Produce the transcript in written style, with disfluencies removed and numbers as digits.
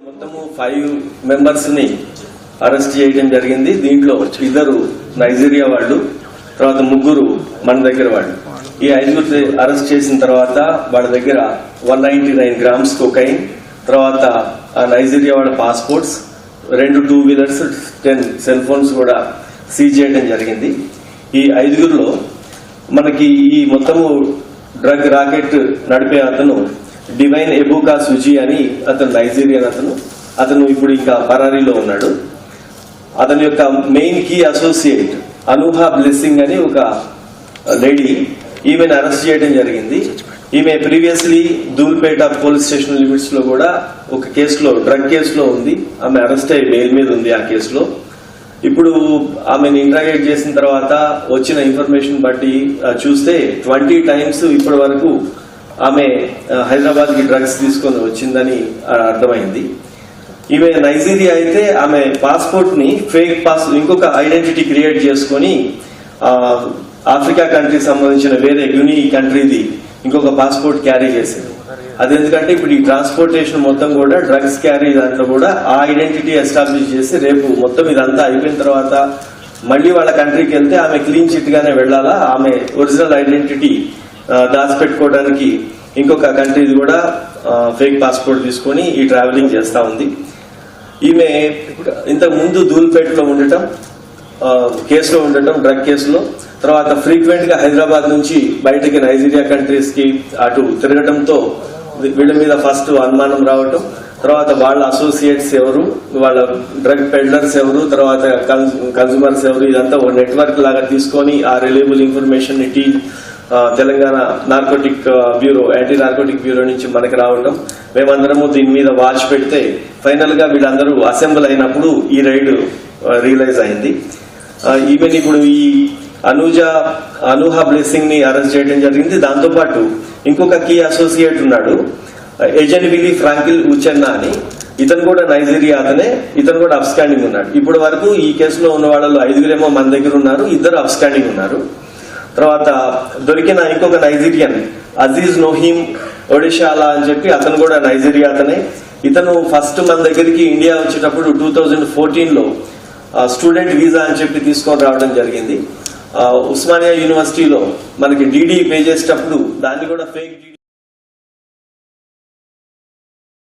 మొత్తము 5 మెంబర్స్ ని అరెస్ట్ చేయడం జరిగింది. దీంట్లో 2 నైజీరియా వాళ్ళు, తర్వాత 3 మన దగ్గర వాళ్ళు. ఈ 5 అరెస్ట్ చేసిన తర్వాత వాళ్ళ దగ్గర 199 గ్రామ్స్ కోకైన్, తర్వాత నైజీరియా వాళ్ళ పాస్పోర్ట్స్, 2 2 వీలర్స్, 10 సెల్ ఫోన్స్ కూడా సీజ్ చేయడం జరిగింది. ఈ 5లో మనకి ఈ మొత్తము డ్రగ్ రాకెట్ నడిపే అతను డివైన్ ఎబుకా సుజీ అని అతను నైజీరియన్ అతను ఇప్పుడు ఇంకా పరారీలో ఉన్నాడు. అతని యొక్క మెయిన్ కీ అసోసియేట్ అనుహా బ్లెస్సింగ్ అని ఒక లేడీ, ఈమెను అరెస్ట్ చేయడం జరిగింది. ఈమె previously Dhoolpet police station limits లో కూడా ఒక కేసులో, డ్రగ్ కేసులో ఉంది. ఆమె అరెస్ట్ అయ్యి బెయిల్ మీద ఉంది ఆ కేసులో. ఇప్పుడు ఆమెను ఇంట్రాగేట్ చేసిన తర్వాత వచ్చిన ఇన్ఫర్మేషన్ బట్టి చూస్తే 20 టైమ్స్ ఇప్పటి వరకు ఆమె హైదరాబాద్ కి డ్రగ్స్ తీసుకొని వచ్చిందని అర్థమైంది. ఈమె నైజీరియా అయితే ఆమె పాస్పోర్ట్ ని ఫేక్ ఇంకొక ఐడెంటిటీ క్రియేట్ చేసుకుని ఆఫ్రికా కంట్రీకి సంబంధించిన వేరే యుని కంట్రీది ఇంకొక పాస్పోర్ట్ క్యారీ చేసింది. అదెందుకంటే ఇప్పుడు ఈ ట్రాన్స్పోర్టేషన్ మొత్తం కూడా డ్రగ్స్ క్యారీ దాంట్లో కూడా ఆ ఐడెంటిటీ ఎస్టాబ్లిష్ చేసి రేపు మొత్తం ఇదంతా అయిపోయిన తర్వాత మళ్ళీ వాళ్ళ కంట్రీకి వెళ్తే ఆమె క్లీన్ చిట్ గానే వెళ్లాలా. ఆమె ఒరిజినల్ ఐడెంటిటీ దాచిపెట్టుకోవడానికి ఇంకొక కంట్రీది కూడా ఫేక్ పాస్పోర్ట్ తీసుకొని ఈ ట్రావెలింగ్ చేస్తా ఉంది. ఈమె ఇంతకు ముందు ధూల్పేటలో ఉండటం, కేసులో ఉండటం, డ్రగ్ కేసులో, తర్వాత ఫ్రీక్వెంట్ గా హైదరాబాద్ నుంచి బయటకి నైజీరియా కంట్రీస్ కి అటు తిరగటంతో వీళ్ళ మీద ఫస్ట్ అనుమానం రావటం, తర్వాత వాళ్ళ అసోసియేట్స్ ఎవరు, వాళ్ళ డ్రగ్ పెడ్లర్స్ ఎవరు, తర్వాత కన్స్యూమర్స్ ఎవరు, ఇదంతా ఒక నెట్వర్క్ లాగా తీసుకొని ఆ రిలయబుల్ ఇన్ఫర్మేషన్ ని Telangana narcotic bureau, anti narcotic bureau నుంచి మనకి రావటం, మేమందరము దీని మీద వాచ్ పెడితే ఫైనల్ గా వీళ్ళందరూ అసెంబ్ల్ అయినప్పుడు ఈ రైడ్ రియలైజ్ అయింది. ఈవెన్ ఇప్పుడు ఈ అనుహా బ్లెస్సింగ్ ని అరెస్ట్ చేయడం జరిగింది. దాంతోపాటు ఇంకొక కీ అసోసియేట్ ఉన్నాడు, ఎజెన్విలీ ఫ్రాంకిల్ ఉచెన్నా అని. ఇతను కూడా నైజీరియా అతనే, ఇతను కూడా అబ్స్కాండింగ్ ఉన్నాడు. ఇప్పటి వరకు ఈ కేసులో ఉన్న వాళ్ళలో 5 మన దగ్గర ఉన్నారు, 2 అబ్స్కాండింగ్ ఉన్నారు. తర్వాత దొరికిన ఇంకొక నైజీరియన్ అజీజ్ నోహీమ్ ఒడిషాలా అని చెప్పి అతను కూడా నైజీరియా అతనే. ఇతను ఫస్ట్ మన దగ్గరికి ఇండియా వచ్చేటప్పుడు 2014లో స్టూడెంట్ వీసా అని చెప్పి తీసుకొని రావడం జరిగింది. ఉస్మానియా యూనివర్సిటీలో మనకి డీడీ పే చేసేటప్పుడు దాన్ని కూడా ఫేక్